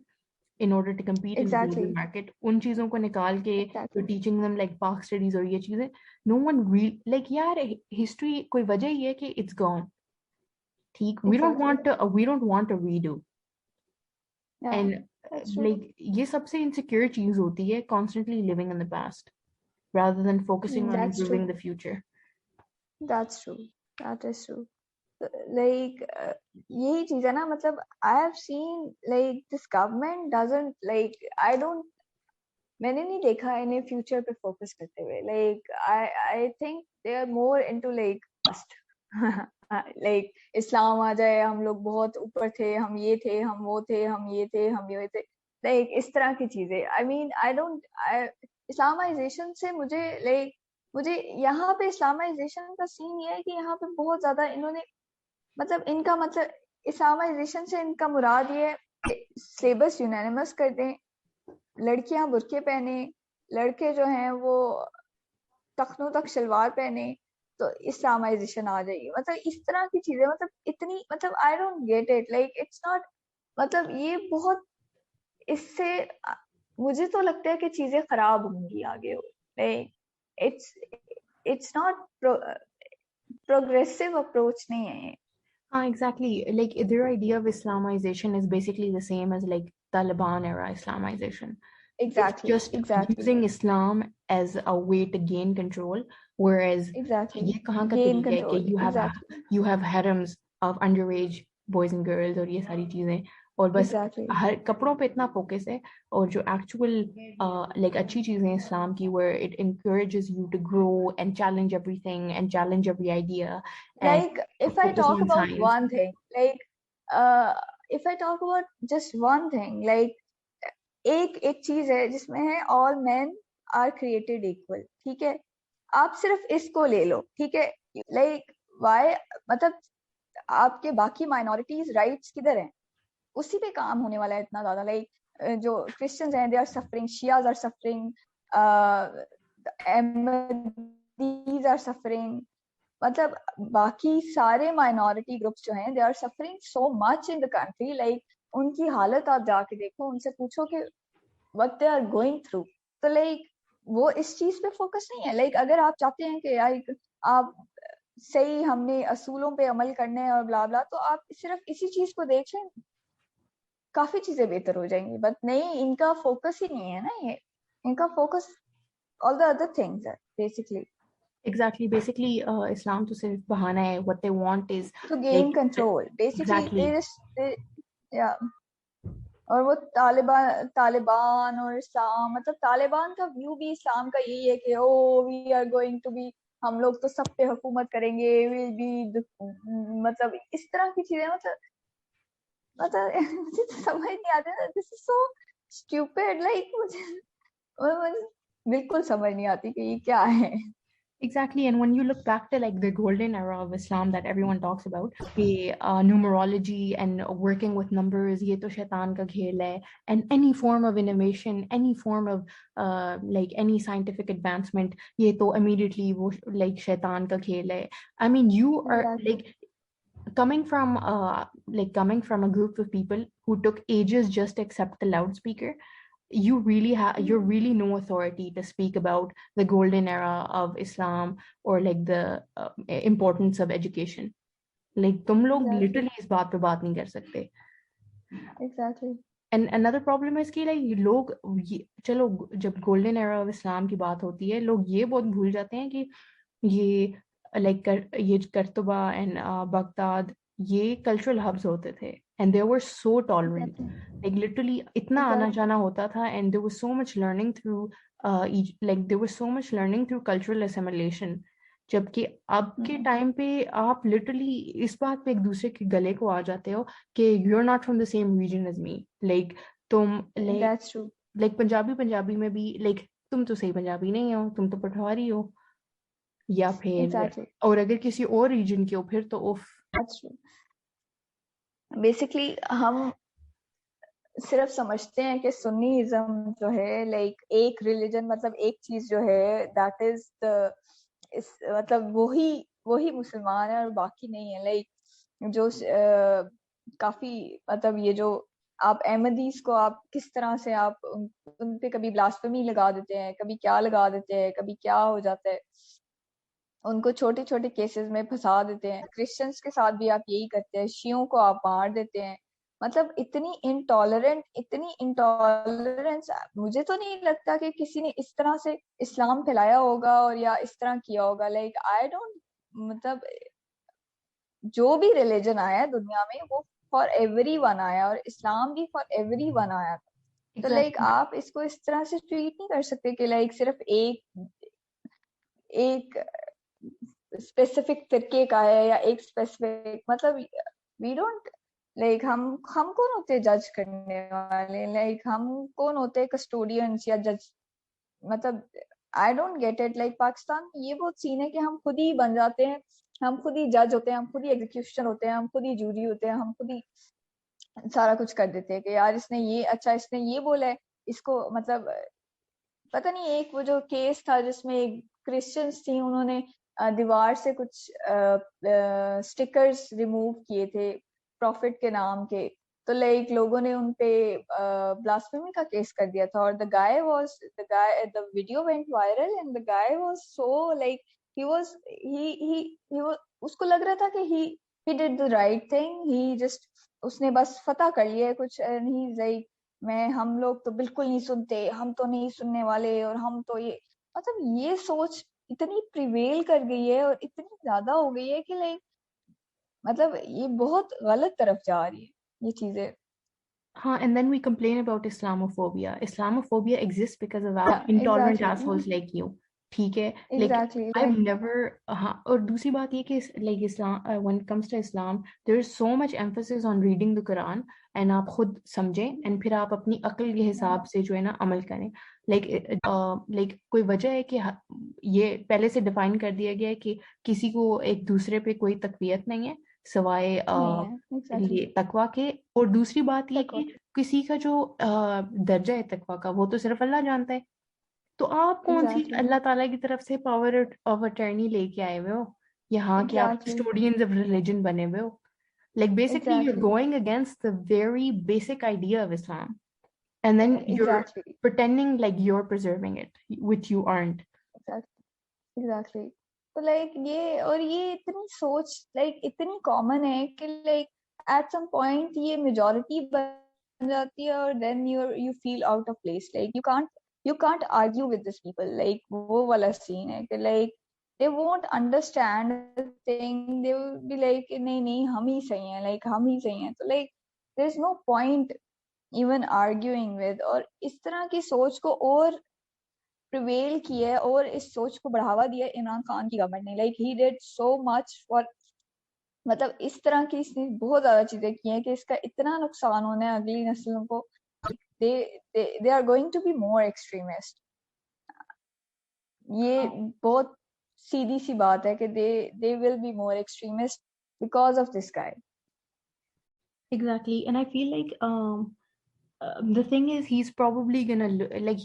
in order to compete in the global
Exactly.
market. उन चीजों को निकाल के
Exactly.
you're teaching them like Pak studies और ये चीजें. No one real like यार history कोई वजह ये है कि it's gone. ठीक, we don't want to redo.
Yeah,
And
that's true.
like ये सबसे insecure चीज होती है, constantly living in the past rather than focusing on
That's
improving
true.
the future.
That's true. That is true. Like यही चीज है ना, मतलब I have seen like this government doesn't like I don't मैंने नहीं देखा इन्हें फ्यूचर पे फोकस करते हुए. Like I think they are more into like past. like इस्लाम आ जाए, हम लोग बहुत ऊपर थे, हम ये थे, हम वो थे, हम ये थे, हम ये थे, like इस तरह की चीजें. I mean इस्लामाइजेशन से मुझे यहाँ पे इस्लामाइजेशन का सीन ये है कि यहाँ पे बहुत ज्यादा इन्होंने मतलब इनका मतलब इस्लामाइजेशन से इनका मुराद ये है सिलेबस यूनानिमस कर दें, लड़कियां बुर्के पहने, लड़के जो हैं वो टखनों तक शलवार पहने, तो इस्लामाइजेशन आ जाएगी. मतलब इस तरह की चीजें, मतलब इतनी, मतलब I don't get it. Like it's not, मतलब ये बहुत इससे मुझे तो लगता है कि चीजें खराब होंगी आगे. Like it's it's not progressive approach नहीं है ये.
Exactly. Like their idea of Islamization is basically the same as like Taliban era Islamization. It's just
Exactly.
using Islam as a way to gain control, whereas
Exactly.
ये कहाँ का
Gain
तरीका है कि
control.
you have harems of underage boys and girls और ये सारी चीजें, और बस
Exactly.
हर कपड़ों पे इतना फोकस है, और जो actual like अच्छी चीजें हैं इस्लाम की, where it encourages you to grow and challenge everything and challenge every idea and
Like if I
focus
talk
on
about
science.
one thing, like if I talk about just one thing, like एक चीज है जिसमें है all men are created equal. ठीक है, आप सिर्फ इसको ले लो, ठीक है. like why, मतलब आपके बाकी minorities rights किधर हैं? उसी पे काम होने वाला है इतना ज्यादा. like जो Christians हैं, they are suffering, Shias are suffering, Ahmadis are suffering, मतलब बाकी सारे माइनॉरिटी ग्रुप्स जो हैं they are suffering so much in the country. Like उनकी हालत आप जाके देखो, उनसे पूछो कि what they are going through. तो लाइक वो इस चीज पे फोकस नहीं है. लाइक अगर आप चाहते हैं कि लाइक आप सही हमने असूलों पे अमल करने हैं और ब्ला ब्ला, तो आप सिर्फ इसी चीज को देख लें, काफी चीजें बेहतर हो जाएंगी. बट नहीं, इनका फोकस ही नहीं है ना ये. इनका focus all the other things है basically.
Exactly. Basically, Islam to सिर्फ बहाना है. What they want is
to gain
like
control. Basically,
exactly.
yeah. और वो तालिबान तालिबान और इस्लाम, मतलब तालिबान का व्यू भी इस्लाम का यही है कि oh we are going to be, हम लोग तो सब पे हुकूमत करेंगे, विल बी, मतलब इस तरह की चीजें, मतलब मुझे तो समझ नहीं आता ना, this is so stupid, like मुझे बिल्कुल समझ नहीं आती कि ये क्या है।
Exactly, and when you look back to like the golden era of Islam that everyone talks about, the numerology and working with numbers, ये तो शैतान का खेल है, and any form of innovation, any form of like any scientific advancement, ये तो immediately वो like शैतान का खेल है. I mean, you are
Exactly.
like coming from a group of people who took ages just to accept the loudspeaker. You really no authority to speak about the golden era of Islam or like the importance of education. Like तुम लोग
Exactly.
literally इस बात पे बात नहीं कर सकते.
Exactly.
And another problem is कि like लोग चलो जब golden era of Islam की बात होती है, लोग ये बहुत भूल जाते हैं कि ये ये करतुबा and Baghdad, ये cultural hubs होते थे, and they were so tolerant.
Exactly.
Like literally इतना आना
Exactly.
जाना होता था, and there was so much learning through there was so much learning through cultural assimilation. जबकि अब के टाइम पे आप लिटरली इस बात पे एक दूसरे के गले को आ जाते हो कि you are not from the same region as me. Like तुम
That's true.
लाइक पंजाबी में भी लाइक तुम तो सही पंजाबी नहीं हो, तुम तो पठवारी हो, या फिर
Exactly.
और अगर किसी और रीजन के हो फिर तो उफ.
That's true. Basically, हम सिर्फ समझते हैं कि सुन्नीइज्म जो है लाइक एक रिलीजन, मतलब एक चीज जो है दैट इज द, इस मतलब वही वही मुसलमान है और बाकी नहीं है। लाइक जो काफी, मतलब ये जो आप अहमदीस को आप किस तरह से आप उन पे कभी ब्लास्फेमी लगा देते हैं, कभी क्या लगा देते हैं, कभी क्या हो जाता है, उनको छोटे छोटे केसेस में फंसा देते हैं। क्रिश्चियंस के साथ भी आप यही करते हैं, शियों को आप मार देते हैं। मतलब इतनी इंटॉलरेंस मुझे तो नहीं लगता कि किसी ने इस तरह से इस्लाम फैलाया होगा और या इस तरह किया होगा। लाइक आई डोंट, मतलब जो भी रिलीजन आया है दुनिया में वो फॉर एवरीवन आया, और इस्लाम भी फॉर एवरीवन आया। तो लाइक
एग्जैक्टली.
आप इसको इस तरह से ट्रीट नहीं कर सकते कि लाइक सिर्फ एक एक स्पेसिफिक फिरके का है या एक स्पेसिफिक, मतलब वी डोंट, लाइक हम कौन होते जज करने वाले, लाइक हम कौन होते कस्टोडियंस या जज, मतलब I don't get it. Like Pakistan में ये बहुत सीन है कि हम खुद ही बन जाते हैं, हम खुद ही जज होते हैं, हम खुद ही एग्जीक्यूशन होते हैं, हम खुद ही जूरी होते हैं, हम खुद ही सारा कुछ कर देते हैं कि यार इसने ये, अच्छा इसने ये बोला है, इसको मतलब पता नहीं। एक वो जो केस था जिसमें एक क्रिश्चियंस थी, उन्होंने दीवार से कुछ स्टिकर्स रिमूव किए थे प्रॉफिट के नाम के, तो लाइक लोगों ने उनपे ब्लास्फेमी का केस कर दिया था, और the video went viral and the guy was so like he उसको लग रहा था कि he did the right thing, he just, उसने बस फतह कर लिया है कुछ, एंड ही लाइक हम लोग तो बिल्कुल नहीं सुनते, हम तो नहीं सुनने वाले, और हम तो ये, मतलब ये सोच इतनी प्रिवेल कर गई है और इतनी ज्यादा हो गई है कि लाइक, मतलब ये बहुत गलत तरफ जा रही है ये चीजें।
हाँ, and then we complain about Islamophobia. Islamophobia exists because of intolerant
exactly
assholes like you. ठीक है, like
exactly
I've
like
never हाँ, और दूसरी बात ये कि like Islam when it comes to Islam there is so much emphasis on reading the Quran and आप खुद समझें and फिर आप अपनी अक्ल के हिसाब से जो है ना अमल करें. like कोई वजह है कि ये पहले से डिफाइन कर दिया गया है कि किसी को एक दूसरे पे कोई तकवीयत नहीं है सवाए
नहीं है। एग्जैक्टली
ये तकवा के. और दूसरी बात ये
तक
कि किसी का जो दर्जा है तकवा का वो तो सिर्फ अल्लाह जानता है. तो आप कौन सी
एग्जैक्टली
अल्लाह ताला की तरफ से पावर ऑफ अटर्नी लेके आए हुए हो यहाँ कि आप
एग्जैक्टली
स्टूडियंस ऑफ रिलीजन बने हुए हो. Like basically you're
exactly
going against the very basic idea of Islam and then you're
exactly
pretending like you're preserving it, which you aren't.
Exactly. तो लाइक ये, और ये इतनी सोच लाइक इतनी कॉमन है कि लाइक एट सम पॉइंट ये मेजॉरिटी बन जाती है, और then you feel out of place, like you can't argue with this people, like वो वाला सीन है कि like they won't understand the thing. They will be like, नहीं नहीं हम ही सही हैं, like हम ही सही हैं. So like there's no point even arguing with. और इस तरह की सोच को और प्रिवेल किया है और इस सोच को बढ़ावा दिया इमरान खान की गवर्नमेंट ने. Like he did so much for, मतलब इस तरह की इसने बहुत ज्यादा चीजें की हैं कि इसका इतना नुकसान होना है अगली नस्लों को. They they are going to be more extremist. ये बहुत सीधी सी बात है कि they will be more extremist because of this guy.
Exactly, and I feel like the thing is he's probably gonna like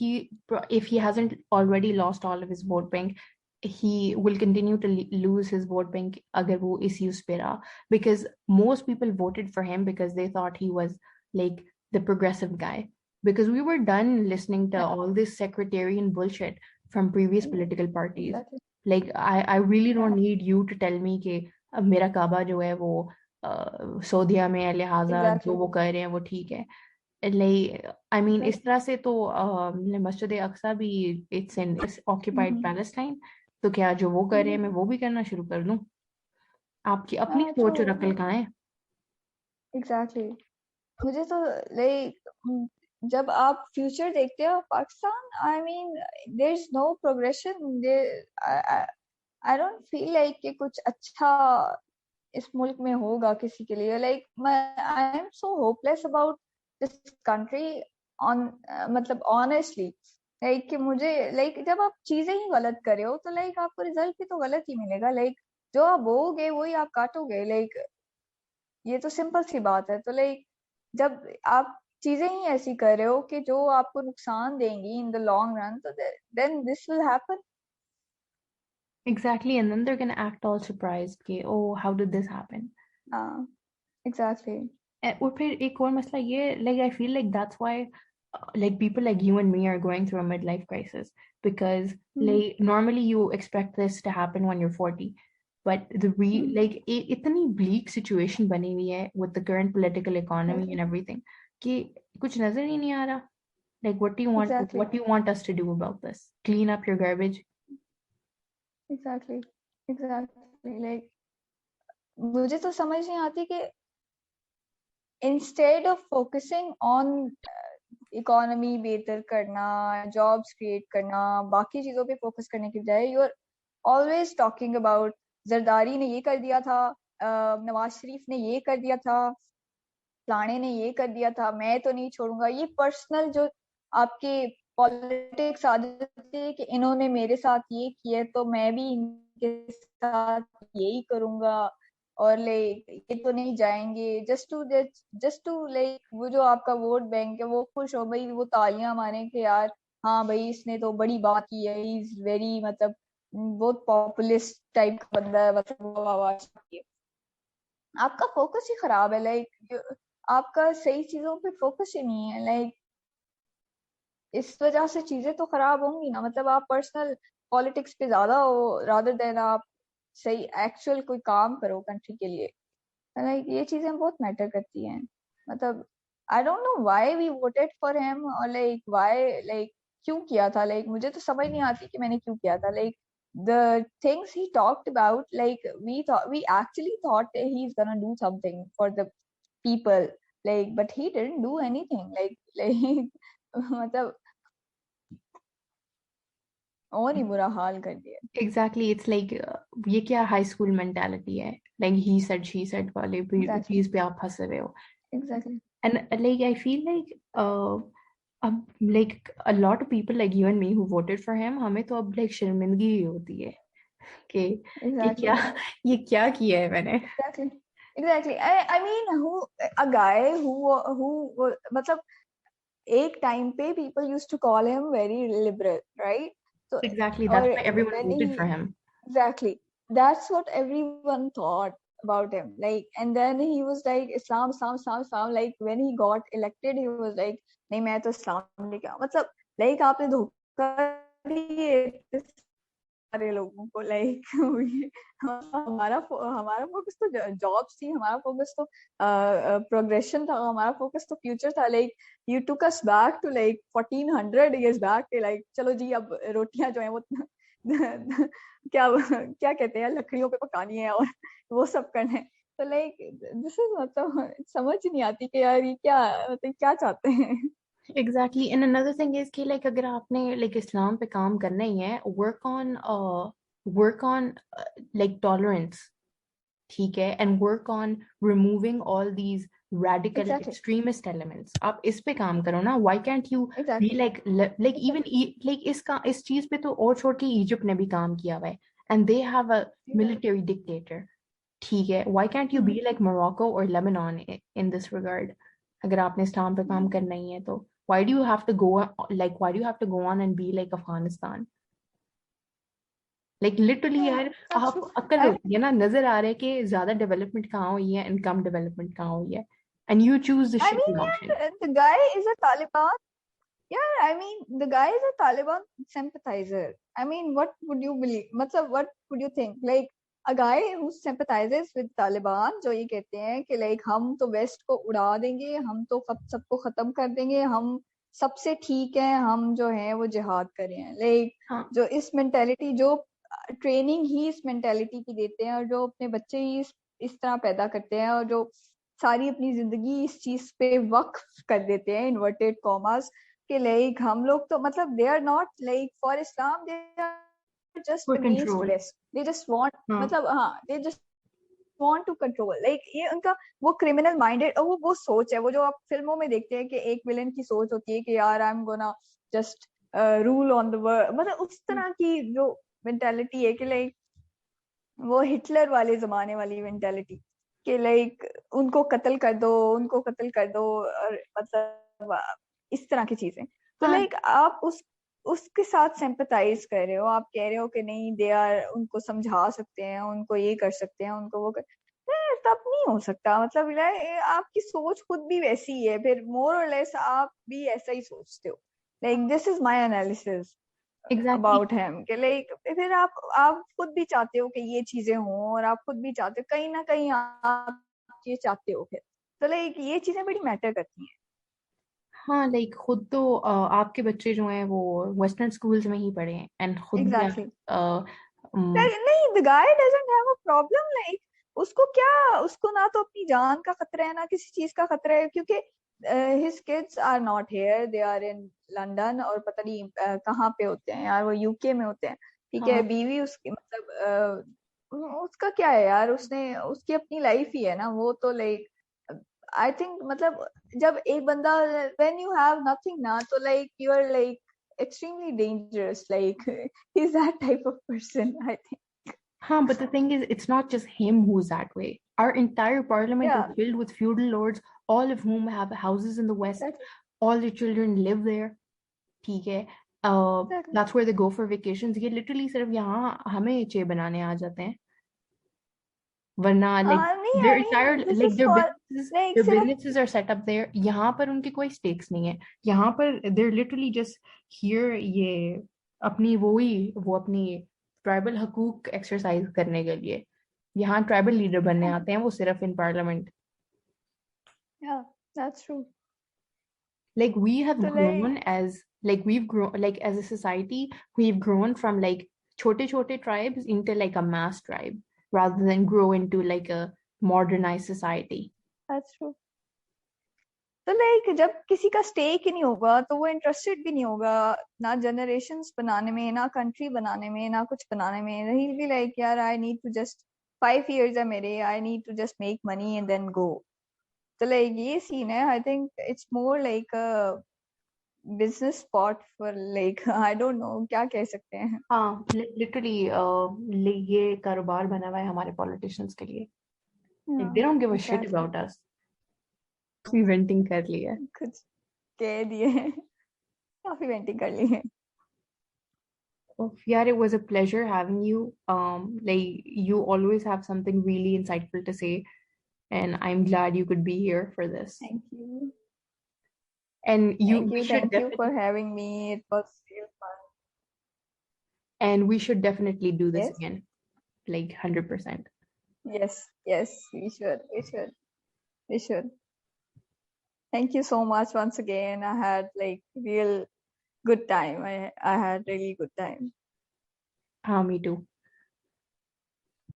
if he hasn't already lost all of his vote bank, he will continue to lose his vote bank agar wo is use pe raha, because most people voted for him because they thought he was like the progressive guy, because we were done listening to all this secretarian bullshit from previous political parties.
Exactly.
Like I really don't need you to tell me कि अब मेरा काबा जो है वो सऊदीया में है, लिहाजा
Exactly.
जो वो कर रहे हैं वो ठीक है. Like, I mean, इस तरह से तो मस्जिद अक्सा भी it's occupied Palestine, तो क्या जो वो कर रहे हैं मैं वो भी करना शुरू कर दूं? आपकी अपनी सोच और अकल कहाँ है?
एग्जैक्टली. मुझे तो लाइक जब आप फ्यूचर देखते हो Pakistan, I mean there is no progression. I don't feel like कि कुछ अच्छा इस मुल्क में होगा किसी के लिए. Like I am so hopeless about this country on, मतलब ऑनेस्टली. लाइक कि मुझे लाइक जब आप चीजें ही गलत करे हो तो लाइक आपको रिजल्ट भी तो गलत ही मिलेगा. लाइक जो आप बोओगे वही आप काटोगे. लाइक ये तो सिंपल सी बात है. तो लाइक जब आप चीजें ही ऐसी कर रहे हो कि जो आपको नुकसान देंगी इन द लॉन्ग रन, तो then this will happen.
Exactly, and then they're gonna act all surprised कि oh, how did this happen?
हाँ, एग्जैक्टली.
और फिर एक और मसला ये, like I feel like that's why like people like you and me are going through a midlife crisis, because like normally you expect this to happen when you're 40, but like इतनी bleak situation बनी हुई है with the current political economy and everything कि कुछ नजर ही नहीं आ रहा. Like what do you want,
exactly.
what do you want us to do about this? Clean up your garbage?
Exactly. Exactly. Like मुझे तो समझ नहीं आती कि instead of focusing on economy बेहतर करना, जॉब्स क्रिएट करना, बाकी चीजों पे फोकस करने की बजाय you are always talking about Zardari ने ये कर दिया था, नवाज शरीफ ने ये कर दिया था, फलाने ने ये कर दिया था, मैं तो नहीं छोड़ूंगा. ये पर्सनल जो आपके पॉलिटिक्स आ जाती है कि इन्होंने मेरे साथ ये किया तो मैं भी इनके साथ यही करूंगा, और लाइक ये तो नहीं जाएंगे. जस्ट टू लाइक वो जो आपका वोट बैंक है वो खुश हो भाई, वो तालियां मारे कि यार हाँ भाई इसने तो बड़ी बात की है, ही इज वेरी, मतलब बहुत पॉपुलिस्ट टाइप का बंदा है, मतलब वो आवाज की. आपका फोकस ही खराब है. लाइक आपका सही चीजों पे फोकस ही नहीं है. लाइक इस वजह से चीजें तो खराब होंगी ना. मतलब आप पर्सनल पॉलिटिक्स पे ज्यादा हो रादर देन आप सही एक्चुअल कोई काम करो कंट्री के लिए. लाइक ये चीजें बहुत मैटर करती हैं. मतलब I don't know why we voted for him, और लाइक व्हाई, लाइक क्यों किया था. लाइक मुझे तो समझ नहीं आती कि मैंने क्यों किया था. Like the things he talked about, like we actually thought that he's gonna do something for the people, like but he didn't do anything. like मतलब और ही बुरा हाल कर दिया.
Exactly, it's like ये क्या high school mentality है, like he said she said वाले
Exactly.
चीज पे आप फंस रहे हो.
Exactly.
And like I feel like like a lot of people like you and me who voted for him, हमें तो अब like शर्मिंदगी ही होती है कि
Exactly.
ये क्या किया है मैंने.
Exactly. Exactly. I mean, who a guy who मतलब एक time पे people used to call him very liberal, right? So
Exactly,
or
that's why everyone
when
voted for
he
him.
exactly, that's what everyone thought about him. Like, and then he was like Islam, Islam, Islam, Islam. Like when he got elected, he was like, नहीं मैं तो इस्लाम लेके आऊँ. मतलब like आपने धोखा दिए सारे लोगों को. लाइक हमारा फोकस तो जॉब्स थी, हमारा फोकस तो प्रोग्रेशन था, हमारा फोकस तो फ्यूचर था. Like you took us back to like 1400 years back. Like चलो जी अब रोटियां जो है वो क्या क्या कहते हैं, लकड़ियों पे पकानी है और वो सब करना है। तो लाइक दिस इज मतलब समझ ही नहीं आती कि यार ये क्या, मतलब क्या चाहते हैं।
Exactly and another thing is कि लाइक अगर आपने लाइक इस्लाम पे काम करना ही है, वर्क ऑन लाइक टॉलरेंस, ठीक है, and work on removing all these radical
exactly
extremist elements. आप इस पे काम करो ना. Why can't you be
exactly
like even
exactly
like इस चीज पे तो और छोड़ के इजिप्ट ने भी काम किया हुआ है, and they have a military dictator. ठीक है, why can't you be like Morocco or Lebanon in this regard? अगर आपने इस्लाम पे काम करना ही है तो why do you have to go why do you have to go on and be like Afghanistan? Like literally यार,
दैट्स ट्रू।
आपको अक्ल होती है ना, नजर आ रहा है कि ज्यादा डेवलपमेंट कहाँ हुई है and कम डेवलपमेंट कहाँ हुई है, and you choose the
I
shit
mean,
option.
yeah, the guy is a Taliban. Yeah, I mean, the guy is a Taliban sympathizer. I mean, what would you believe? मतलब, what would you think? Like a guy who sympathizes with Taliban, जो ये कहते हैं कि like हम तो waste को उड़ा देंगे, हम तो सबको खत्म कर देंगे, हम सबसे ठीक है, हम जो है वो जिहाद कर रहे हैं। Like
हाँ.
जो इस मेंटेलिटी, जो ट्रेनिंग ही इस मेंटेलिटी की देते हैं, और जो अपने बच्चे ही इस तरह पैदा करते हैं, और जो सारी अपनी जिंदगी इस चीज पे वक्फ कर देते हैं, इन्वर्टेड कॉमास, कि लाइक हम लोग तो मतलब they are not like for Islam, they are just
full
against
control.
West, they just want,
हाँ.
मतलब हाँ, they just want to control. Like ये उनका वो क्रिमिनल माइंडेड, और वो सोच है, वो जो आप फिल्मों में देखते हैं कि एक विलेन की सोच होती है कि यार I am gonna just rule on the world, मतलब उस तरह की जो मेंटालिटी है कि लाइक वो हिटलर वाले जमाने वाली मेंटालिटी, कि लाइक उनको कत्ल कर दो, उनको कत्ल कर दो, और मतलब इस तरह की चीजें। तो
हाँ.
लाइक आप उसके साथ सिंपैथाइज कर रहे हो, आप कह रहे हो कि नहीं, दे आर, उनको समझा सकते हैं, उनको ये कर सकते हैं, उनको वो कर, नहीं, तब नहीं हो सकता। मतलब आपकी सोच खुद भी वैसी है, फिर मोर और लेस आप भी ऐसा ही सोचते हो। Like this is my analysis
exactly.
About him, कि लाइक फिर आप खुद भी चाहते हो कि ये चीजें हों, और आप खुद भी चाहते हो, कहीं ना कहीं आप ये चाहते हो फिर। तो लाइक ये चीजें बड़ी मैटर करती हैं।
हाँ, लाइक खुद तो आपके बच्चे जो हैं वो वेस्टर्न स्कूल्स में ही पढ़े हैं, एंड खुद भी आप
एग्जैक्टली नहीं, the guy doesn't have a problem. Like उसको क्या, उसको ना तो अपनी जान का खतरा है, ना किसी चीज का खतरा है, क्योंकि his kids are not here, they are in London, और पता नहीं कहाँ पे होते हैं यार, वो यूके में होते हैं। ठीक है,
हाँ.
बीवी उसकी मतलब उसका क्या है यार, उसने उसकी अपनी लाइफ ही है ना वो तो। लाइक आई थिंक मतलब जब एक बंदा, व्हेन यू हैव नथिंग ना, तो like you are like extremely dangerous. Like he's that type of person, I think.
Huh, but the thing is, it's not just him who's that way. Our entire parliament is
Yeah,
filled with feudal lords, all of whom have houses in the west.
exactly,
All their children live there. ठीक है.
exactly.
That's where they go for vacations. ये literally सिर्फ यहाँ हमें चे बनाने आ जाते हैं. वरना like
नहीं,
their
I
entire
mean, this
like
is for like
their
सिर्फ
businesses are set up there. यहाँ पर उनके कोई stakes नहीं है. यहाँ पर they're literally just here ये अपनी वो अपनी ट्राइबल हकूक एक्सरसाइज करने के लिए यहाँ ट्राइबल लीडर बनने आते हैं वो सिर्फ in parliament.
yeah, that's true.
Like we have
So like
grown as like we've grown like as a society we've grown from like छोटे tribes into like a mass tribe rather than grow into like a modernized society.
that's true. तो like जब किसी का stake ही नहीं होगा, तो वो interested भी नहीं होगा ना जनरेशंस बनाने में, ना कंट्री बनाने में, ना कुछ बनाने में। ही बी लाइक यार, I need to just 5 years है मेरे, I need to just make money and then go. तो लाइक ये सीन है, I think it's more like a business spot for like I don't know क्या कह सकते हैं।
हाँ, लिटरली ये कारोबार बना हुआ है हमारे पॉलिटिशियंस के लिए. Like they don't give a shit
exactly,
about us. We venting कर लिया.
कुछ कह दिए हैं, काफी वेंटिंग कर ली है।
Oh, yeah, it was a pleasure having you. Like you always have something really insightful to say, and I'm glad you could be here for this.
Thank you,
And
thank
we
you,
should
thank you for
definitely
having me, it was real fun.
do this
yes,
again, like 100%.
Yes, yes, we should thank you so much once again. I had like real good time. I had really good time.
हाँ, me too.